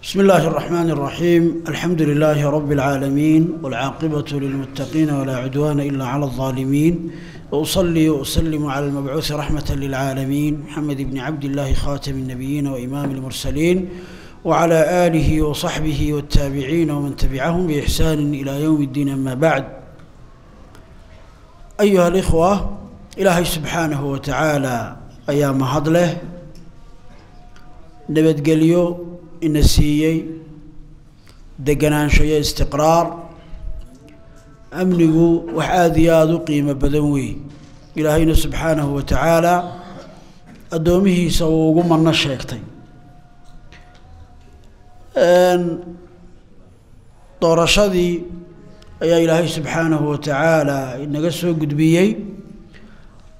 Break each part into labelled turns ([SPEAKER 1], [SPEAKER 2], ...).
[SPEAKER 1] بسم الله الرحمن الرحيم. الحمد لله رب العالمين والعاقبة للمتقين ولا عدوان إلا على الظالمين، وأصلي وأسلم على المبعوث رحمة للعالمين محمد بن عبد الله خاتم النبيين وإمام المرسلين، وعلى آله وصحبه والتابعين ومن تبعهم بإحسان إلى يوم الدين. أما بعد، أيها الإخوة، إلهي سبحانه وتعالى أيام هضله نبت قليو إن سيئي دقنان شيء استقرار أمنه وحاذياذ قيمة بدنوي. إلهينا سبحانه وتعالى أدومه سووا من الشيكتين طورشدي يا إلهي سبحانه وتعالى إن قصوا قدبيي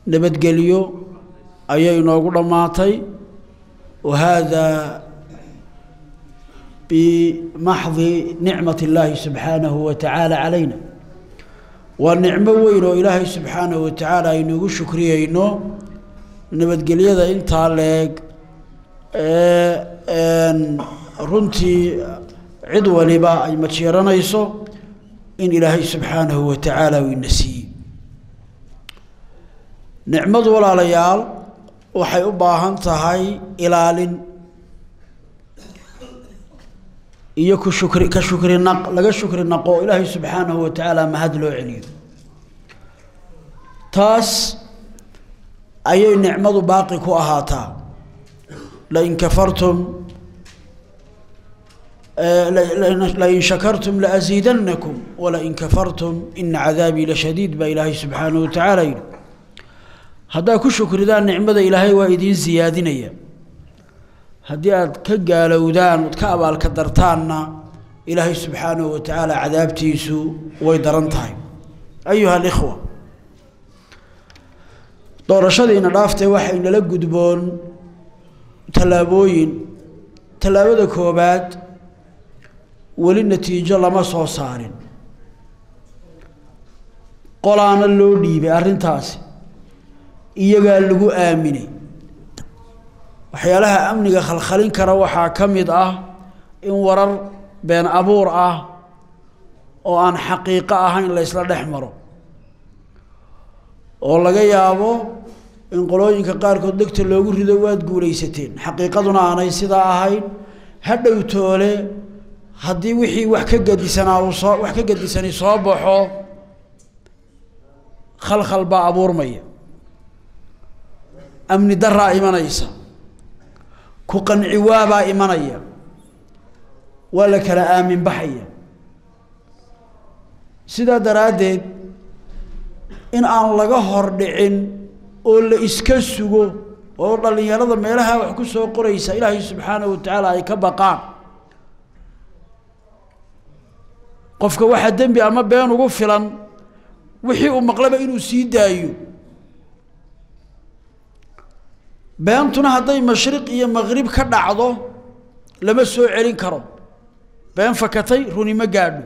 [SPEAKER 1] نبت قليو أي نوغل ماتي، وهذا بمحض نعمة الله سبحانه وتعالى علينا، والنعمة وينو إلهي سبحانه وتعالى إنه شكريه إنه نبت قليدا إنت عليك رنتي عدوى لبا أي متشيرنا يسو إن إلهي سبحانه وتعالى وينسي نعمة ولا ليال وحي أباهن تهي إلال إياكو كشكر النق لقى شكر النقو إلهي سبحانه وتعالى ما هاد له عليه تاس أي نعمة باقي كو أهاتا لئن كفرتم لئن شكرتم لأزيدنكم ولئن كفرتم إن عذابي لشديد بإلهي سبحانه وتعالى. هذا كشكر ذا النعمة إلهي وإذين زيادين هديات كقالوا ذان وتكابل كدرتانا إلهي سبحانه وتعالى عذابتيسو ويدرنتهاي. أيها الإخوة، دورشدي إن رافته وحي إن لقدبون تلابوذا كوبات وللنتيجة لما صارين قلان اللودي بأرنتاسي إيقال لقو آمني waxyaalaha amniga khalkhalin kara waxaa ka mid ah in warar been abuur ah oo aan xaqiiqo ahayn la isla dhex maro, oo laga yaabo in qolooyinka qaarkood dhegta loogu rido waad guulaysateen xaqiiqaduna aanay sidaa ahayn. hadhow toole haddii wixii wax ka gadisani soo baxo khalkhal baa abuurmaya, amni daraa imanaysa, ku qanci waabaa imanaya, waa la kala aamin baxaya. sidaa daraaddeed in aan laga hor dhicin oo la iska sugo oo dhalinyarada meelaha wax ku soo qoraysa ilaahay subxaanahu watacaala ay ka baqaan. qofka waxa dembi ama been ugu filan wixii uu maqlaba inuu sii daayo. beentuna hadday mashriq iyo maghrib ka dhacdo lama soo celin karo. been fakatay runi ma gaadho,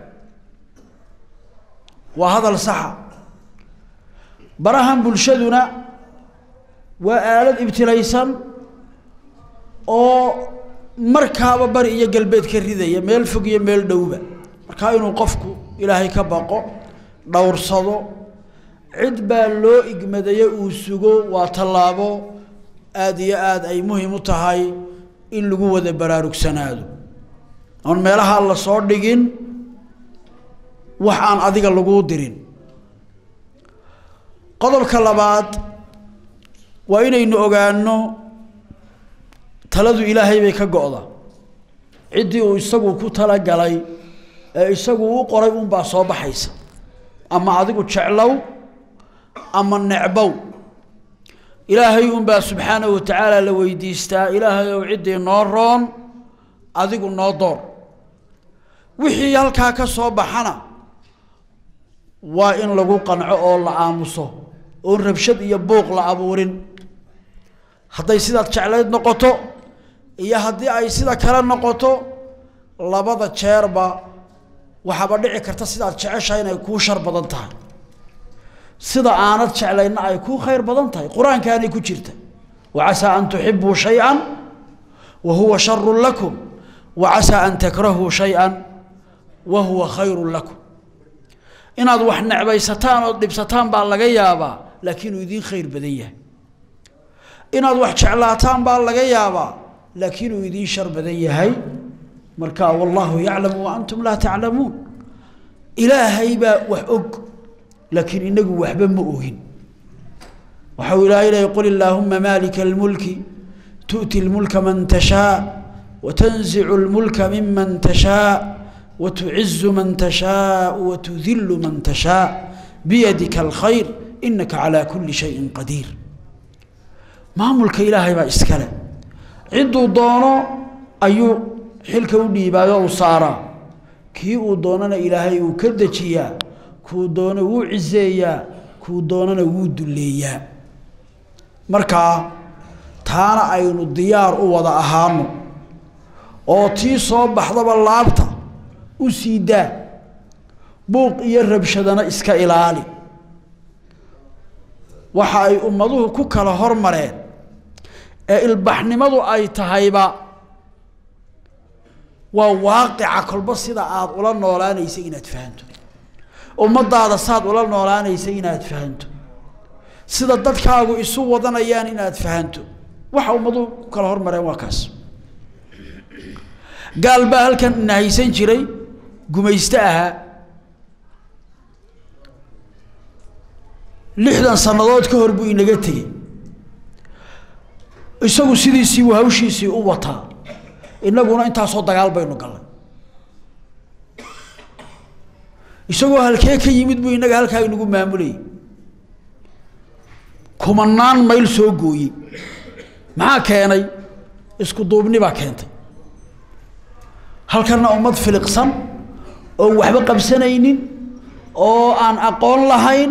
[SPEAKER 1] waa hadal saxa. barahan bulshaduna waa aalad ibtilaysan oo markaaba bari iyo galbeed ka ridaya, meel fog iyo meel dhowba. markaa inuu qofku ilaahay ka baqo, dhowrsado, cid baa loo igmadaya uu sugo, waa tallaabo aad iyo aad ay muhiim u tahay in lagu wada baraarugsanaado, oon meelaha la soo dhigin wax aan adiga lagu dirin. qodobka labaad waa inaynu ogaano taladu ilaahay bay ka go'da. ciddii uu isagu ku talagalay ee isagu u qoray unbaa soo baxaysa, ama adigu jeclow ama necbow. ilaahay unbaa subxaanahu watacaala la weydiistaa, ilaahay ow ciddii noo roon adigu noo door. wixii halkaa ka soo baxana waa in lagu qanco oo la aamuso, oon rabshad iyo buuq la abuurin. hadday sidaad jeclayd noqoto iyo haddii ay sida kale noqoto, labada jeerba waxaaba dhici karta sidaad jeceshahay inay kuu shar badan tahay, sida aanad jeclayna ay ku khayr badan tahay. quraankaani ku jirta وعسى أن تحبوا شيئا وهو شر لكم وعسى أن تكرهوا شيئا وهو خير لكم إن هذا وحنا عبيستان ودبستان بالغيابا لكن يدين خير بديه إن هذا وح شعلاتان بالغيابا لكن يدين شر بديه هاي مركا والله يعلم وأنتم لا تعلمون إلهي با وحق لكن إنه وحبا مؤهن وحول إليه يقول اللهم مالك الملك تؤتي الملك من تشاء وتنزع الملك ممن تشاء وتعز من تشاء وتذل من تشاء بيدك الخير إنك على كل شيء قدير ما ملك إلهي با إسكاله عنده دونه أيو حلك وديبا وصارا كي ودوننا إلهي وكدجيا كو دونا وعزيا كو دوننا ودليا marka taana aynu diyaar u wada ahaano oo tii soo baxdaba laabta u siidaa buuq iyo rabshadana iska ilaali waxa ay ummaduhu ku kala hormareen ee ilbaxnimadu ay tahayba waa waaqica kolba sida aad ula noolaanaysa inaad fahanto ummadaada saad ula noolaanaysa inaad fahanto sida dadkaagu isu wadanayaan inaad fahanto waxa ummadu kala hormareen waa kaas galba halkan nahaysan jiray gumaysta aha 60 sanadood ka hor buu inaga tagay isagu sidiisii uu hawshiisii u wataa inaguna inta soo dagaal baynu galay isagu halkee ka yimid buu inaga halkaa inagu maamulay kumanaan mayl soo gooyay maxaa keenay isku duubni baa keentay halkana ummad filiqsan oo waxba qabsanaynin oo aan aqoon lahayn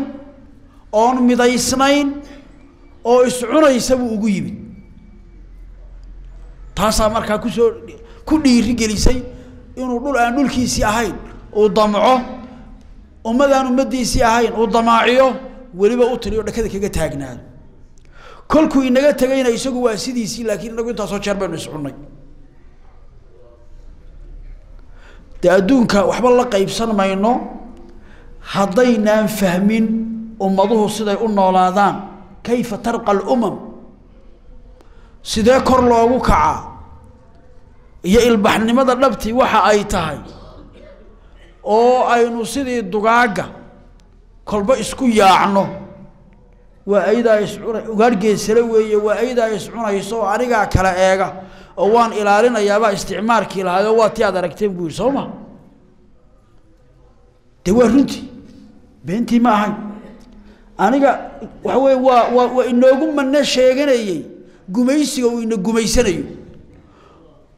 [SPEAKER 1] oo midaysnayn oo iscunaysa buu ugu yimid taasa markaa ku dhiiri gelisay inuu dhul aan dhulkiisii ahayn oo damco ummadaan ummadiisii ahayn oo damaaciyo waliba u tiriyo dhakada kaga taagnaado kolku inaga tagayna isagu waa sidiisii laakiin inagu inta soo jeer baynu iscunay adduunka waxba la qaybsan mayno hadaynaan fahmin ummaduhu siday u noolaadaan kayfa tarqa al-umam sidee kor loogu kaca iyo ilbaxnimada dhabti waxa ay tahay oo aynu sidii dugaaga kolba isku yaacno waa ayda iscunay ugaargeesale weeye waa ayda iscunayso aniga kala eega oo waan ilaalinayaaba isticmaalkii lahayo waa tii aad aragteen buu Soomaa de waa runtii beentii ma ahay aniga waxa weey waa inoogu manna sheeganayay gumaysiga uu ina gumaysanayo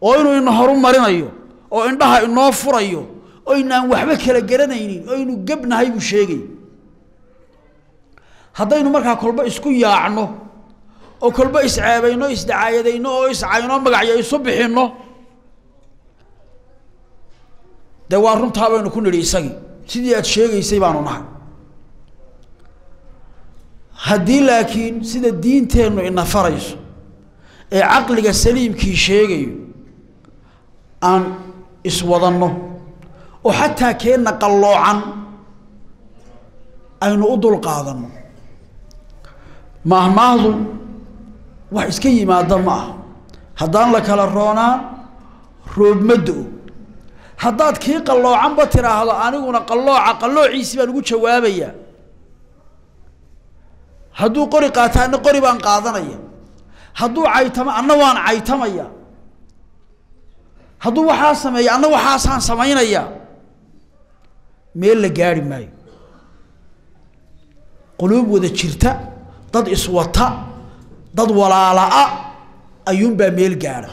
[SPEAKER 1] oo inuu ina horumarinayo oo indhaha inoo furayo oo inaan waxba kala garanaynin oo inuu gabnahay buu sheegay haddaynu markaa kolba isku yaacno oo kolba iscaabayno isdacaayadayno oo iscayno magacyo isu bixino de waa runtaa baynu ku nidhi isagii sidii aad sheegaysay baanu nahay haddii laakiin sida diinteennu ina farayso ee caqliga saliimkii sheegayo aan iswadanno oo xataa keenna qalloocan aynu u dulqaadanno mahmaahdu wax iska yimaada ma aha haddaan la kala roonaa roob ma do haddaad kii qalloocanba tiraahdo aniguna qalloociisii baan ugu jawaabayaa hadduu qori qaataana qori baan qaadanaya hadduu caytama anna waan caytamaya hadduu waxaa sameeya anna waxaasaan samaynaya meel la gaari maayo quluub wada jirta dad iswata dad walaala ayuunbaa meel gaara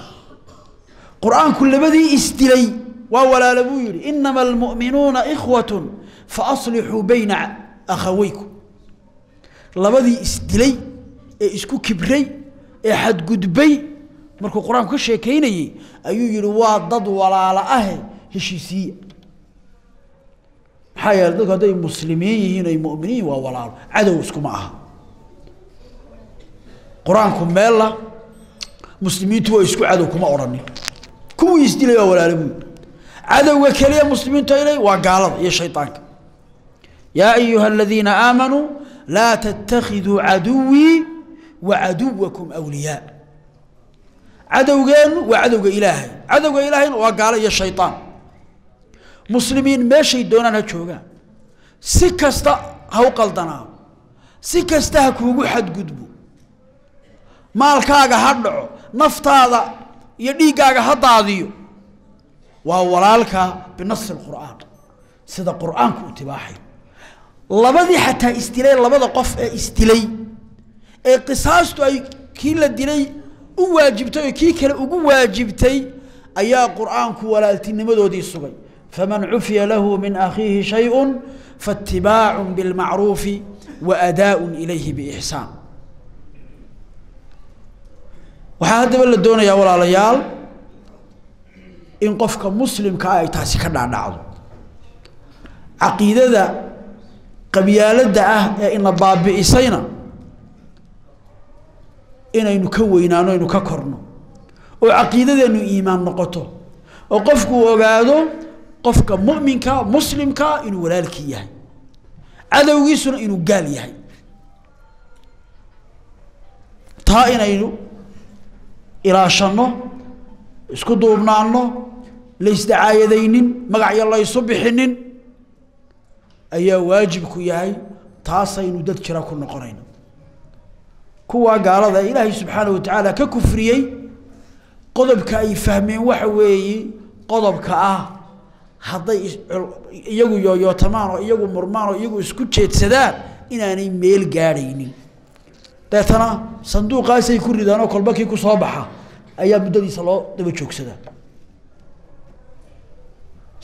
[SPEAKER 1] quraanku labadii isdilay waa walaala buu yiri inama almu'minuuna ikhwatun fa aslihuu bayna akhawaykum labadii isdilay ee isku kibray ee xadgudbay markuu quraanku ka sheekeynayay ayuu yiri waa dad walaala ah heshiisiye حيا ذلك هذي مسلمين هنا مؤمنين وولاء عدو اسكو معها قرآنكم مالا مسلمين تو اسكو عدو كما أوراني كويس دي لي ولا لمن عدو كليه مسلمين تيلي وقالض يا شيطانك يا أيها الذين آمنوا لا تتخذوا عدوي وعدوكم أولياء عدوين وعدو إلهي عدو إلهي وقال يا شيطان مسلمين ماشي دوننا جوجا سكستا هو قلدنا سكستا كوجو حد قدبو مالكاغا هدعو نفتادا يديغاغا هداديو وولالك بنص القرآن سيدا قرآن كتباحي لبدي حتى استلي لبدا قف استلي قصاصتو اي كي لا ديلي او واجبتي كي كلا او واجبتي ايا قرآن كو ولالتنمدودي سغي فمن عفي له من اخيه شيء فاتباع بالمعروف واداء اليه باحسان وهذا بل الدنيا ولا ليال إن قفك مسلم كأي تاسي كنا نعض عقيدة قبيلة إن باب إسينا إن نكوينا نككرنا وعقيدة إنه إيمان نقطه وقفك وقاده قفك مؤمن كا مسلم كا إنه ولالك يهي عدو يسنا إنه قال يهي تائنا إنه إلى شنه isku duubnaano la isdacaayadaynin magac yalla isubixinin ayaa waajib ku yahay taasaynu dad jira ku noqonayna kuwa gaalada ilaahay subhanahu wa ta'ala ka kufriyay qodobka ay fahmeen waxa weeye qodobka ah haday iyagu yootamaan oo iyagu murmaan oo iyagu isku jeedsadaan inaanay meel gaaraynin dadana sanduuqaas ay ku ridaan oo kolbakii ku soo baxa ayaa muddadiisa loo daba joogsada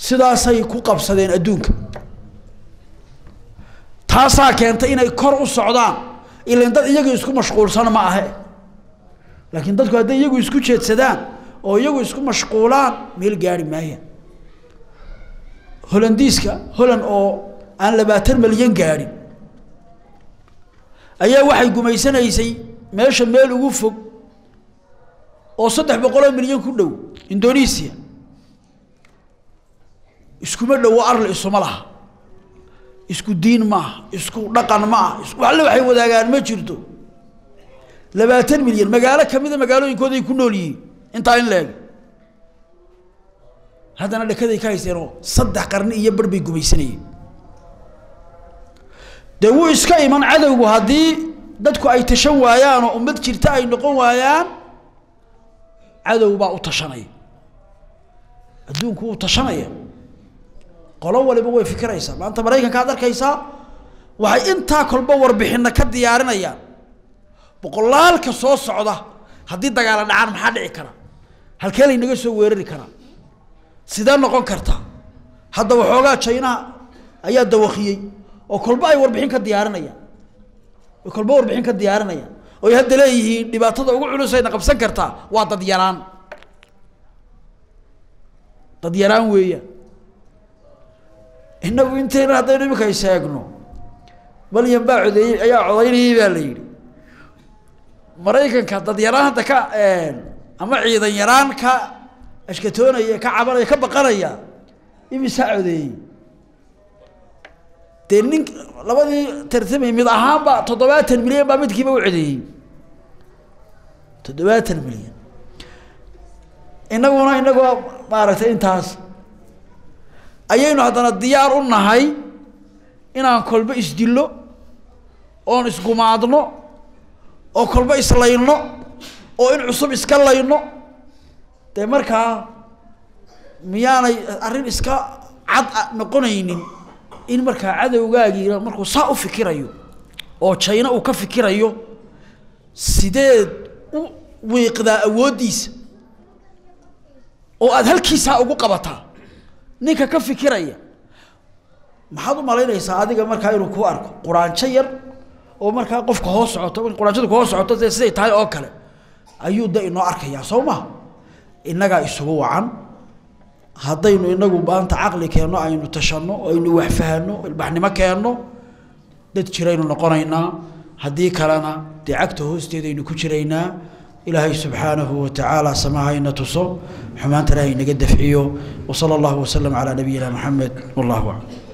[SPEAKER 1] sidaasay ku qabsadeen adduunka taasaa keentay inay kor u socdaan ilaa dad iyagu isku mashquulsan ma aha laakiin dadku haday iyagu isku jeedsadaan oo iyagu isku mashquulaan meel gaari maayaan holandiiska holan oo aan 20 milyan gaarin ayaa waxay gumaysanaysay meesha meel ugu fog oo 300 milyan ku dhow Indonesia isku ma dhow arl isuma laha isku diin ma isku dhaqan ma isku waxay wadaagaan ma jirto 20 milyan magaalo kamida magaalooyinkooda ay ku nool yihiin inta in leeg hadana dhakaday ka haysteen 3 qarni iyo barbay gumaysanayeen dawo iska iman cadawgu hadii dadku ay tashan waayaan oo ummad jirta ay noqon waayaan cadow baa u tashanaya adduunku u tashanaya qolo waliba way fikiraysaa maanta Mareykanka aad arkaysaa waxay inta kolba warbixina ka diyaarinayaan boqolaalka soo socda hadii dagaal dhacaan maxaa dhici kara halkee ay naga soo weerari karaan sida noqon karta hadda waxoogaa China ayaa dawaqiyay oo kolba ay warbixin ka diyaarinayaan oo kolba warbixin ka diyaarinayaan oo hadda leeyihiin dhibaatada ugu culus ay qabsan karta waa dad yaraan weeyaa inagu inteena hadaynu imika sheegno bal yanbaacuday ayaa codaynayay baa la yiri Mareykanka dad yaraan hadda ka ama ciidan yaraan ka ashkatoonaya ka cabanaya ka baqanaya imisa codeeyay تنين لبادي ترتمي مid ahaan ba 70 milyan ba midkiiba u codeeyay 70 milyan inagu maaragtay intaas ayaynu hadana diyaar u nahay inaan kolba isdillo oo isgumaadno oo kolba islayno oo in cusub iska layno de markaa miyaanay arrin iska cad noqonaynin in markaa cadawgaagii markuu saa u fikirayo oo China uu ka fikirayo sideed u wiiqdaa awoodiisa oo aad halkiisa ugu qabataa ninka ka fikiraya maxaad u malaynaysaa adiga markaa inuu ku arko quraanjo yar oo markaa qofka hoos socoto quraanjadu hoos socoto siday tahay oo kale ayuu da inoo arkaya Soomaa inaga isugu wacan haddaynu inagu baanta aqli keeno aynu tashano aynu wax fahanno ilbaxnimo keeno dad jiraynu noqonaynaa haddii kalena dicagta hoosteeda aynu ku jiraynaa إلهي سبحانه وتعالى سماها إن تصو حمان تلاهي نقد دفعيه وصلى الله وسلم على نبينا محمد والله أعلم.